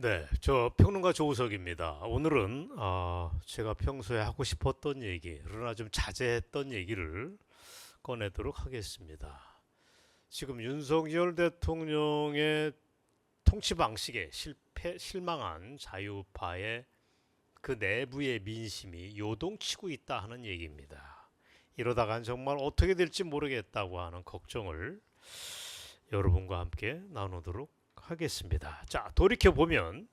네, 저 평론가 조우석입니다. 오늘은 제가 평소에 하고 싶었던 얘기, 그러나 좀 자제했던 얘기를 꺼내도록 하겠습니다. 지금 윤석열 대통령의 통치 방식에 실망한 자유파의 그 내부의 민심이 요동치고 있다 하는 얘기입니다. 이러다간 정말 어떻게 될지 모르겠다고 하는 걱정을 여러분과 함께 나누도록 하겠습니다. 자, 돌이켜보면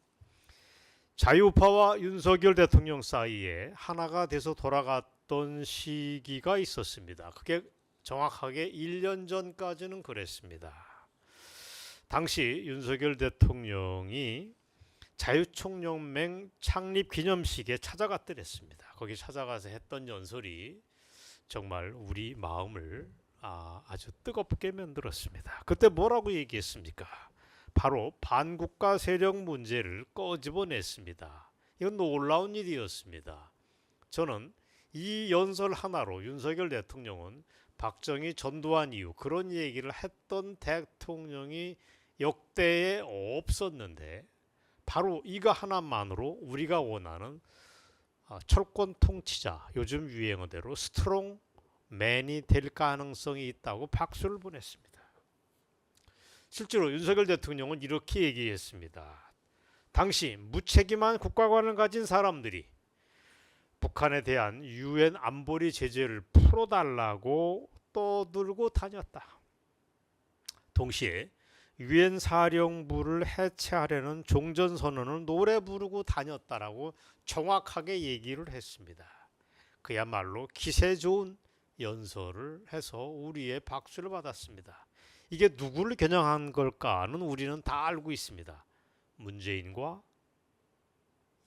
자유파와 윤석열 대통령 사이에 하나가 돼서 돌아갔던 시기가 있었습니다. 그게 정확하게 1년 전까지는 그랬습니다. 당시 윤석열 대통령이 자유총연맹 창립 기념식에 찾아갔더랬습니다. 거기 찾아가서 했던 연설이 정말 우리 마음을 아주 뜨겁게 만들었습니다. 그때 뭐라고 얘기했습니까? 바로 반국가 세력 문제를 꺼집어냈습니다. 이건 놀라운 일이었습니다. 저는 이 연설 하나로 윤석열 대통령은 박정희 전두환 이후 그런 얘기를 했던 대통령이 역대에 없었는데 바로 이거 하나만으로 우리가 원하는 철권 통치자, 요즘 유행어대로 스트롱맨이 될 가능성이 있다고 박수를 보냈습니다. 실제로 윤석열 대통령은 이렇게 얘기했습니다. 당시 무책임한 국가관을 가진 사람들이 북한에 대한 유엔 안보리 제재를 풀어달라고 떠들고 다녔다. 동시에 유엔 사령부를 해체하려는 종전선언을 노래 부르고 다녔다라고 정확하게 얘기를 했습니다. 그야말로 기세 좋은 연설을 해서 우리의 박수를 받았습니다. 이게 누구를 겨냥한 걸까는 우리는 다 알고 있습니다. 문재인과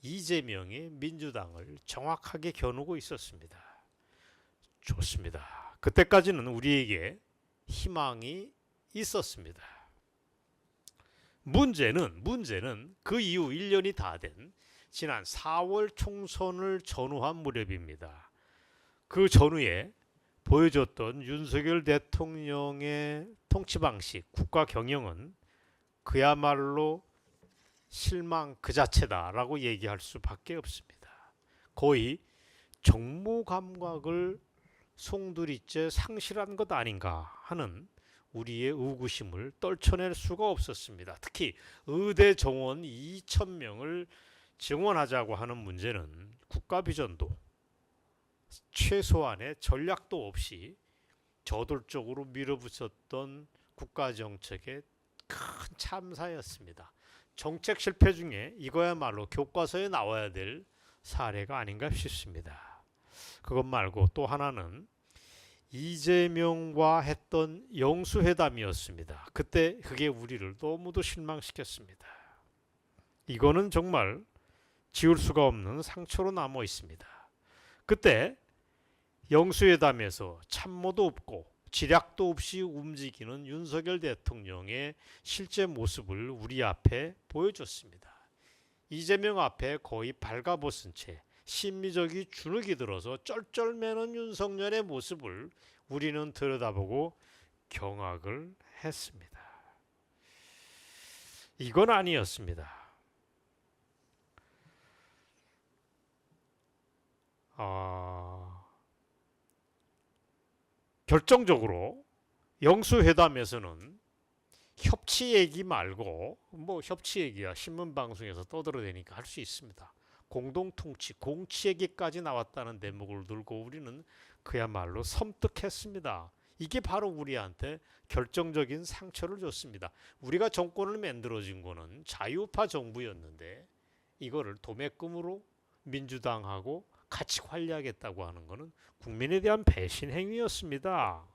이재명이 민주당을 정확하게 겨누고 있었습니다. 좋습니다. 그때까지는 우리에게 희망이 있었습니다. 문제는 그 이후 1년이 다 된 지난 4월 총선을 전후한 무렵입니다. 그 전후에 보여줬던 윤석열 대통령의 통치 방식, 국가 경영은 그야말로 실망 그 자체다라고 얘기할 수밖에 없습니다. 거의 정무 감각을 송두리째 상실한 것 아닌가 하는 우리의 의구심을 떨쳐낼 수가 없었습니다. 특히 의대 정원 2,000명을 증원하자고 하는 문제는 국가 비전도 최소한의 전략도 없이 저돌적으로 밀어붙였던 국가정책의 큰 참사였습니다. 정책 실패 중에 이거야말로 교과서에 나와야 될 사례가 아닌가 싶습니다. 그것 말고 또 하나는 이재명과 했던 영수회담이었습니다. 그때 그게 우리를 너무도 실망시켰습니다. 이거는 정말 지울 수가 없는 상처로 남아 있습니다. 그때 영수회담에서 참모도 없고 지략도 없이 움직이는 윤석열 대통령의 실제 모습을 우리 앞에 보여줬습니다. 이재명 앞에 거의 발가벗은 채 심미적이 주눅이 들어서 쩔쩔매는 윤석열의 모습을 우리는 들여다보고 경악을 했습니다. 이건 아니었습니다. 결정적으로 영수회담에서는 협치 얘기 말고 협치 얘기야 신문 방송에서 떠들어대니까 할 수 있습니다. 공동통치, 공치 얘기까지 나왔다는 대목을 들고 우리는 그야말로 섬뜩했습니다. 이게 바로 우리한테 결정적인 상처를 줬습니다. 우리가 정권을 만들어진 거는 자유파 정부였는데 이거를 도매금으로 민주당하고 같이 관리하겠다고 하는 것은 국민에 대한 배신 행위였습니다.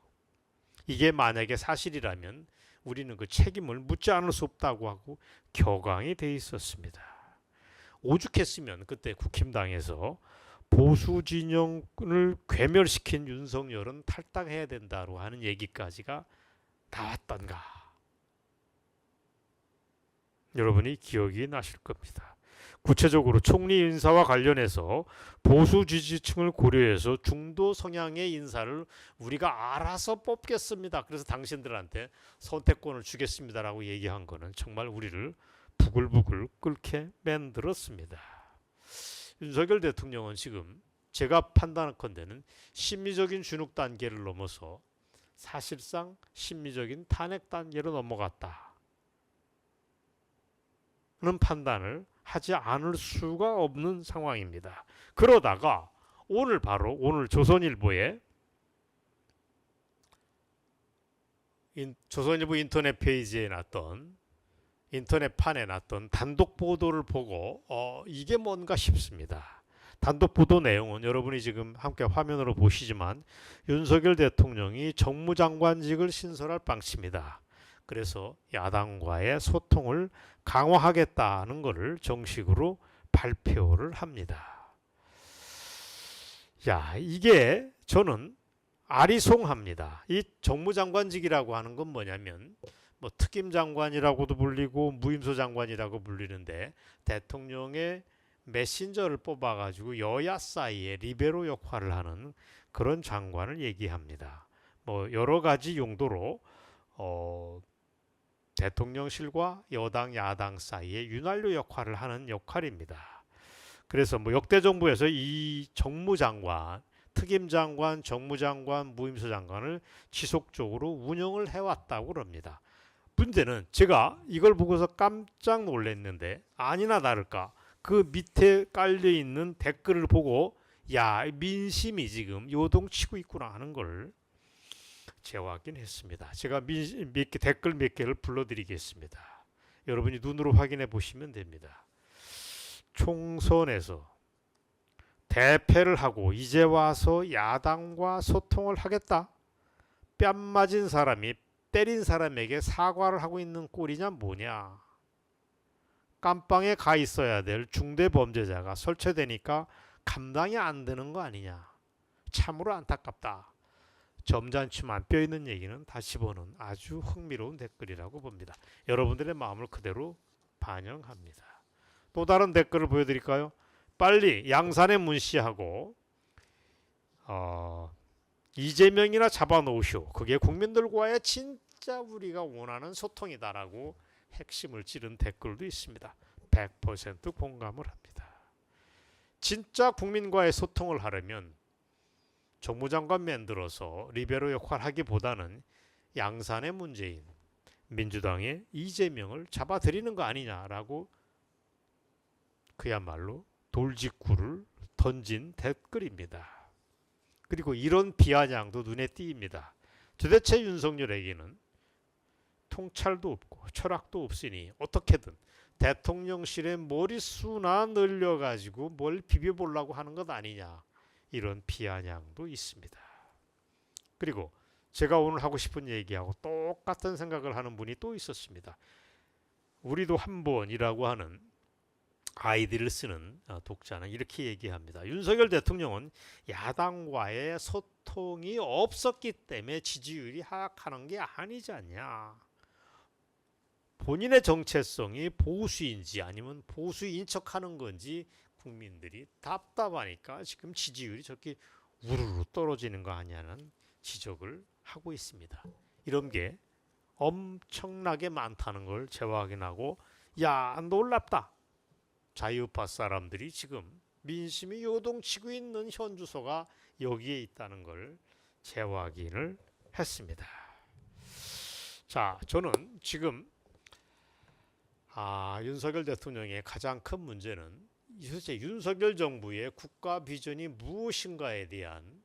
이게 만약에 사실이라면 우리는 그 책임을 묻지 않을 수 없다고 하고 격앙이 돼 있었습니다. 오죽했으면 그때 국힘당에서 보수 진영을 괴멸시킨 윤석열은 탈당해야 된다고 하는 얘기까지가 나왔던가. 여러분이 기억이 나실 겁니다. 구체적으로 총리 인사와 관련해서 보수 지지층을 고려해서 중도 성향의 인사를 우리가 알아서 뽑겠습니다. 그래서 당신들한테 선택권을 주겠습니다라고 얘기한 거는 정말 우리를 부글부글 끓게 만들었습니다. 윤석열 대통령은 지금 제가 판단하건대는 심리적인 주눅 단계를 넘어서 사실상 심리적인 탄핵 단계로 넘어갔다 는 판단을 하지 않을 수가 없는 상황입니다. 그러다가 오늘 조선일보 인터넷 페이지에 났던 인터넷판에 났던 단독 보도를 보고 이게 뭔가 싶습니다. 단독 보도 내용은 여러분이 지금 함께 화면으로 보시지만 윤석열 대통령이 정무장관직을 신설할 방침이다. 그래서 야당과의 소통을 강화하겠다는 것을 정식으로 발표를 합니다. 야, 이게 저는 아리송합니다. 이 정무장관직이라고 하는 건 뭐냐면 뭐 특임장관이라고도 불리고 무임소 장관이라고 불리는데 대통령의 메신저를 뽑아가지고 여야 사이에 리베로 역할을 하는 그런 장관을 얘기합니다. 뭐 여러 가지 용도로 대통령실과 여당 야당 사이에 윤활유 역할을 하는 역할입니다. 그래서 뭐 역대 정부에서 이 정무장관, 특임장관, 정무장관, 무임소 장관을 지속적으로 운영을 해왔다고 합니다. 문제는 제가 이걸 보고서 깜짝 놀랐는데 아니나 다를까 그 밑에 깔려있는 댓글을 보고 야, 민심이 지금 요동치고 있구나 하는 걸 재확인했습니다. 제가 댓글 몇 개를 불러드리겠습니다. 여러분이 눈으로 확인해 보시면 됩니다. 총선에서 대패를 하고 이제 와서 야당과 소통을 하겠다. 뺨 맞은 사람이 때린 사람에게 사과를 하고 있는 꼴이냐 뭐냐. 깜빵에 가 있어야 될 중대범죄자가 설치되니까 감당이 안 되는 거 아니냐. 참으로 안타깝다. 점잖지만 뼈 있는 얘기는 다시 보는 아주 흥미로운 댓글이라고 봅니다. 여러분들의 마음을 그대로 반영합니다. 또 다른 댓글을 보여드릴까요? 빨리 양산의 문 씨하고 이재명이나 잡아놓으시오. 그게 국민들과의 진짜 우리가 원하는 소통이다라고 핵심을 찌른 댓글도 있습니다. 100% 공감을 합니다. 진짜 국민과의 소통을 하려면 정무장관 만들어서 리베로 역할 하기보다는 양산의 문재인, 민주당의 이재명을 잡아들이는 거 아니냐라고 그야말로 돌직구를 던진 댓글입니다. 그리고 이런 비아냥도 눈에 띄입니다. 도대체 윤석열에게는 통찰도 없고 철학도 없으니 어떻게든 대통령실에 머릿수나 늘려가지고 뭘 비벼보려고 하는 것 아니냐. 이런 비아냥도 있습니다. 그리고 제가 오늘 하고 싶은 얘기하고 똑같은 생각을 하는 분이 또 있었습니다. 우리도 한 번이라고 하는 아이디를 쓰는 독자는 이렇게 얘기합니다. 윤석열 대통령은 야당과의 소통이 없었기 때문에 지지율이 하락하는 게 아니지 않냐. 본인의 정체성이 보수인지 아니면 보수인 척하는 건지 국민들이 답답하니까 지금 지지율이 저렇게 우르르 떨어지는 거 아니냐는 지적을 하고 있습니다. 이런 게 엄청나게 많다는 걸 재확인하고 야, 놀랍다. 자유파 사람들이 지금 민심이 요동치고 있는 현주소가 여기에 있다는 걸 재확인을 했습니다. 자, 저는 지금 윤석열 대통령의 가장 큰 문제는 실제 윤석열 정부의 국가 비전이 무엇인가에 대한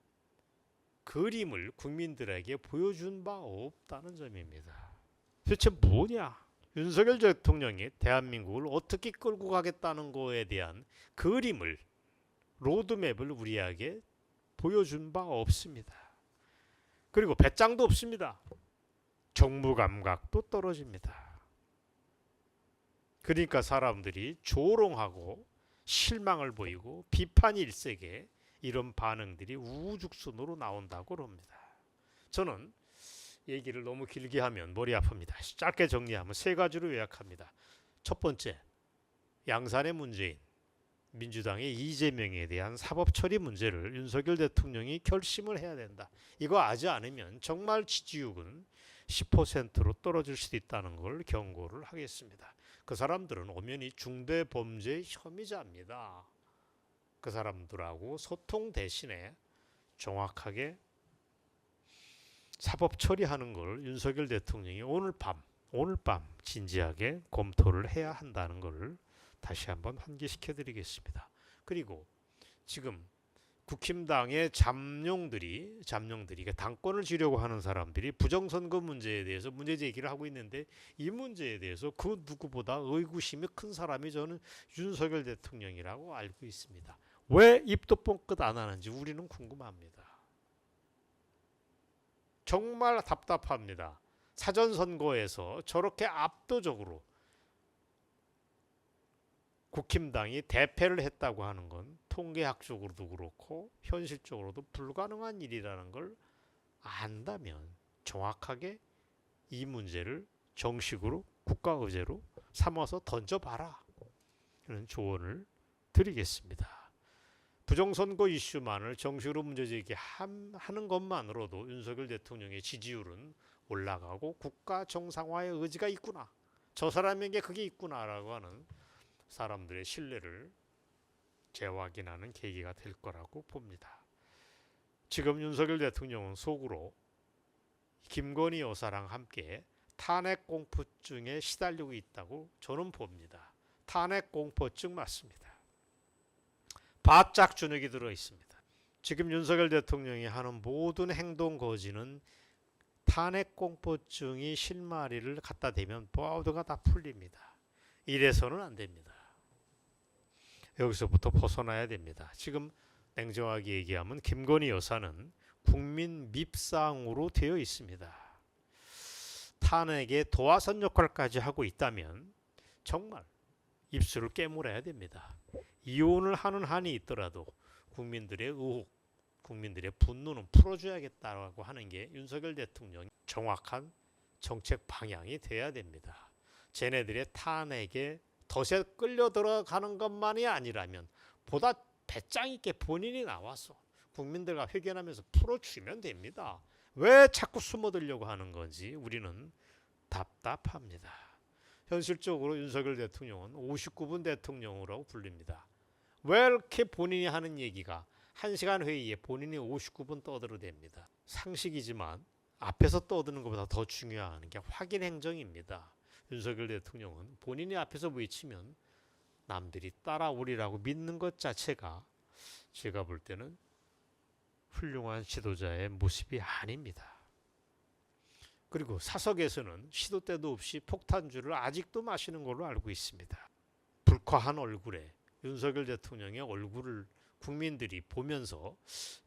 그림을 국민들에게 보여준 바 없다는 점입니다. 도대체 뭐냐? 윤석열 대통령이 대한민국을 어떻게 끌고 가겠다는 거에 대한 그림을, 로드맵을 우리에게 보여준 바 없습니다. 그리고 배짱도 없습니다. 정무 감각도 떨어집니다. 그러니까 사람들이 조롱하고 실망을 보이고 비판이 일색에 이런 반응들이 우후죽순으로 나온다고 합니다. 저는 얘기를 너무 길게 하면 머리 아픕니다. 짧게 정리하면 세 가지로 요약합니다. 첫 번째, 양산의 문재인, 민주당의 이재명에 대한 사법처리 문제를 윤석열 대통령이 결심을 해야 된다. 이거 하지 않으면 정말 지지율은 10%로 떨어질 수도 있다는 걸 경고를 하겠습니다. 그 사람들은 엄연히 중대범죄 혐의자입니다. 그 사람들하고 소통 대신에 정확하게 사법 처리하는 걸 윤석열 대통령이 오늘 밤 진지하게 검토를 해야 한다는 걸 다시 한번 환기시켜 드리겠습니다. 그리고 지금 국힘당의 잠룡들이 당권을 쥐려고 하는 사람들이 부정선거 문제에 대해서 문제 제기를 하고 있는데, 이 문제에 대해서 그 누구보다 의구심이 큰 사람이 저는 윤석열 대통령이라고 알고 있습니다. 왜 입도 뻥끗 안 하는지 우리는 궁금합니다. 정말 답답합니다. 사전선거에서 저렇게 압도적으로 국힘당이 대패를 했다고 하는 건 통계학적으로도 그렇고 현실적으로도 불가능한 일이라는 걸 안다면 정확하게 이 문제를 정식으로 국가의제로 삼아서 던져봐라, 이런 조언을 드리겠습니다. 부정선거 이슈만을 정식으로 문제제기하는 것만으로도 윤석열 대통령의 지지율은 올라가고 국가 정상화의 의지가 있구나, 저 사람에게 그게 있구나라고 하는 사람들의 신뢰를 재확인하는 계기가 될 거라고 봅니다. 지금 윤석열 대통령은 속으로 김건희 여사랑 함께 탄핵 공포증에 시달리고 있다고 저는 봅니다. 탄핵 공포증 맞습니다. 바짝 주눅이 들어 있습니다. 지금 윤석열 대통령이 하는 모든 행동 거지는 탄핵 공포증이 실마리를 갖다 대면 모두가 다 풀립니다. 이래서는 안 됩니다. 여기서부터 벗어나야 됩니다. 지금 냉정하게 얘기하면 김건희 여사는 국민 밉상으로 되어 있습니다. 탄핵의 도화선 역할까지 하고 있다면 정말 입술을 깨물어야 됩니다. 이혼을 하는 한이 있더라도 국민들의 의혹, 국민들의 분노는 풀어줘야겠다고 하는 게 윤석열 대통령의 정확한 정책 방향이 돼야 됩니다. 쟤네들의 탄핵에 덫에 끌려 들어가는 것만이 아니라면 보다 배짱 있게 본인이 나와서 국민들과 회견하면서 풀어주면 됩니다. 왜 자꾸 숨어들려고 하는 건지 우리는 답답합니다. 현실적으로 윤석열 대통령은 59분 대통령이라고 불립니다. 왜 이렇게 본인이 하는 얘기가 1시간 회의에 본인이 59분 떠들어댑니다. 상식이지만 앞에서 떠드는 것보다 더 중요한 게 확인 행정입니다. 윤석열 대통령은 본인이 앞에서 외치면 남들이 따라오리라고 믿는 것 자체가 제가 볼 때는 훌륭한 지도자의 모습이 아닙니다. 그리고 사석에서는 시도 때도 없이 폭탄주를 아직도 마시는 걸로 알고 있습니다. 불쾌한 얼굴에 윤석열 대통령의 얼굴을 국민들이 보면서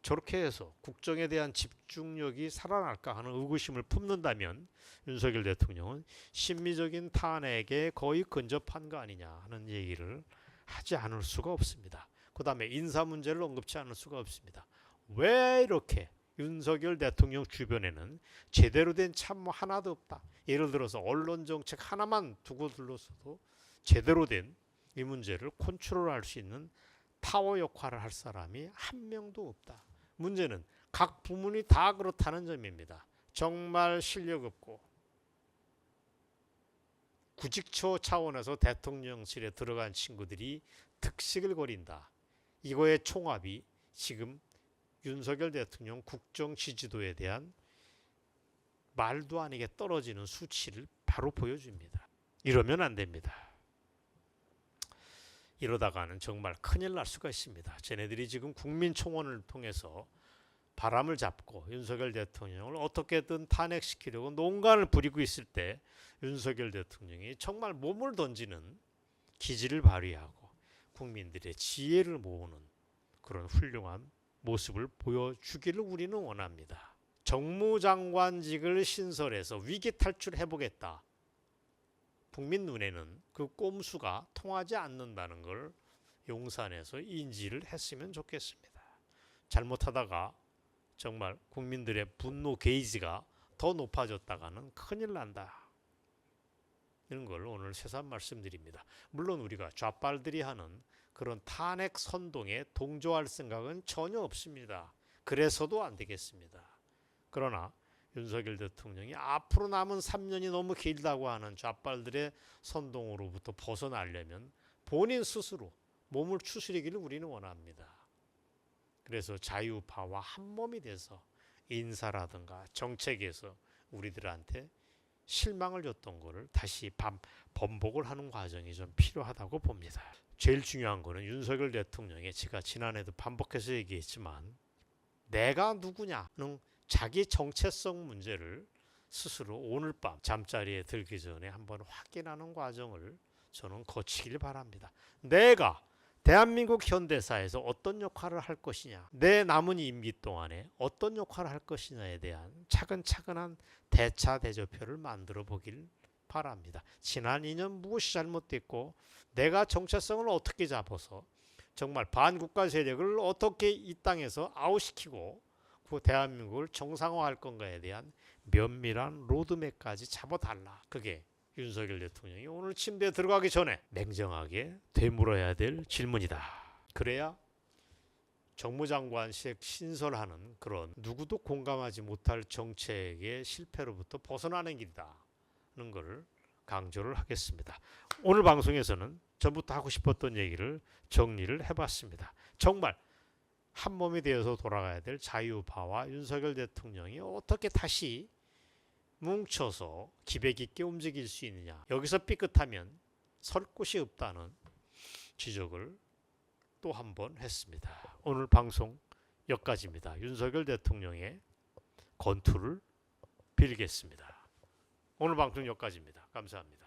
저렇게 해서 국정에 대한 집중력이 살아날까 하는 의구심을 품는다면 윤석열 대통령은 심리적인 탄핵에 거의 근접한 거 아니냐 하는 얘기를 하지 않을 수가 없습니다. 그 다음에 인사 문제를 언급치 않을 수가 없습니다. 왜 이렇게 윤석열 대통령 주변에는 제대로 된 참모 하나도 없다. 예를 들어서 언론 정책 하나만 두고 둘러서도 제대로 된 이 문제를 컨트롤할 수 있는 타워 역할을 할 사람이 한 명도 없다. 문제는 각 부문이 다 그렇다는 점입니다. 정말 실력 없고 구직처 차원에서 대통령실에 들어간 친구들이 득식을 거린다. 이거의 총합이 지금 윤석열 대통령 국정 지지도에 대한 말도 아니게 떨어지는 수치를 바로 보여줍니다. 이러면 안 됩니다. 이러다가는 정말 큰일 날 수가 있습니다. 쟤네들이 지금 국민청원을 통해서 바람을 잡고 윤석열 대통령을 어떻게든 탄핵시키려고 농간을 부리고 있을 때 윤석열 대통령이 정말 몸을 던지는 기지를 발휘하고 국민들의 지혜를 모으는 그런 훌륭한 모습을 보여주기를 우리는 원합니다. 정무장관직을 신설해서 위기 탈출해보겠다. 국민 눈에는 그 꼼수가 통하지 않는다는 걸 용산에서 인지를 했으면 좋겠습니다. 잘못하다가 정말 국민들의 분노 게이지가 더 높아졌다가는 큰일 난다. 이런 걸 오늘 새삼 말씀드립니다. 물론 우리가 좌빨들이 하는 그런 탄핵 선동에 동조할 생각은 전혀 없습니다. 그래서도 안 되겠습니다. 그러나 윤석열 대통령이 앞으로 남은 3년이 너무 길다고 하는 좌빨들의 선동으로부터 벗어나려면 본인 스스로 몸을 추스리기를 우리는 원합니다. 그래서 자유파와 한몸이 돼서 인사라든가 정책에서 우리들한테 실망을 줬던 거를 다시 번복을 하는 과정이 좀 필요하다고 봅니다. 제일 중요한 거는 윤석열 대통령이 제가 지난해도 반복해서 얘기했지만 내가 누구냐는 자기 정체성 문제를 스스로 오늘 밤 잠자리에 들기 전에 한번 확인하는 과정을 저는 거치길 바랍니다. 내가 대한민국 현대사에서 어떤 역할을 할 것이냐, 내 남은 임기 동안에 어떤 역할을 할 것이냐에 대한 차근차근한 대차대조표를 만들어 보길 바랍니다. 지난 2년 무엇이 잘못됐고 내가 정체성을 어떻게 잡아서 정말 반국가 세력을 어떻게 이 땅에서 아웃시키고 그 대한민국을 정상화할 건가에 대한 면밀한 로드맵까지 잡아달라. 그게 윤석열 대통령이 오늘 침대에 들어가기 전에 냉정하게 되물어야 될 질문이다. 그래야 정무장관식 신설하는 그런 누구도 공감하지 못할 정책의 실패로부터 벗어나는 길이다는 것을 강조를 하겠습니다. 오늘 방송에서는 전부터 하고 싶었던 얘기를 정리를 해봤습니다. 정말 한 몸이 되어서 돌아가야 될 자유파와 윤석열 대통령이 어떻게 다시 뭉쳐서 기백 있게 움직일 수 있느냐. 여기서 삐끗하면 설 곳이 없다는 지적을 또 한 번 했습니다. 오늘 방송 여기까지입니다. 윤석열 대통령의 건투를 빌겠습니다. 오늘 방송 여기까지입니다. 감사합니다.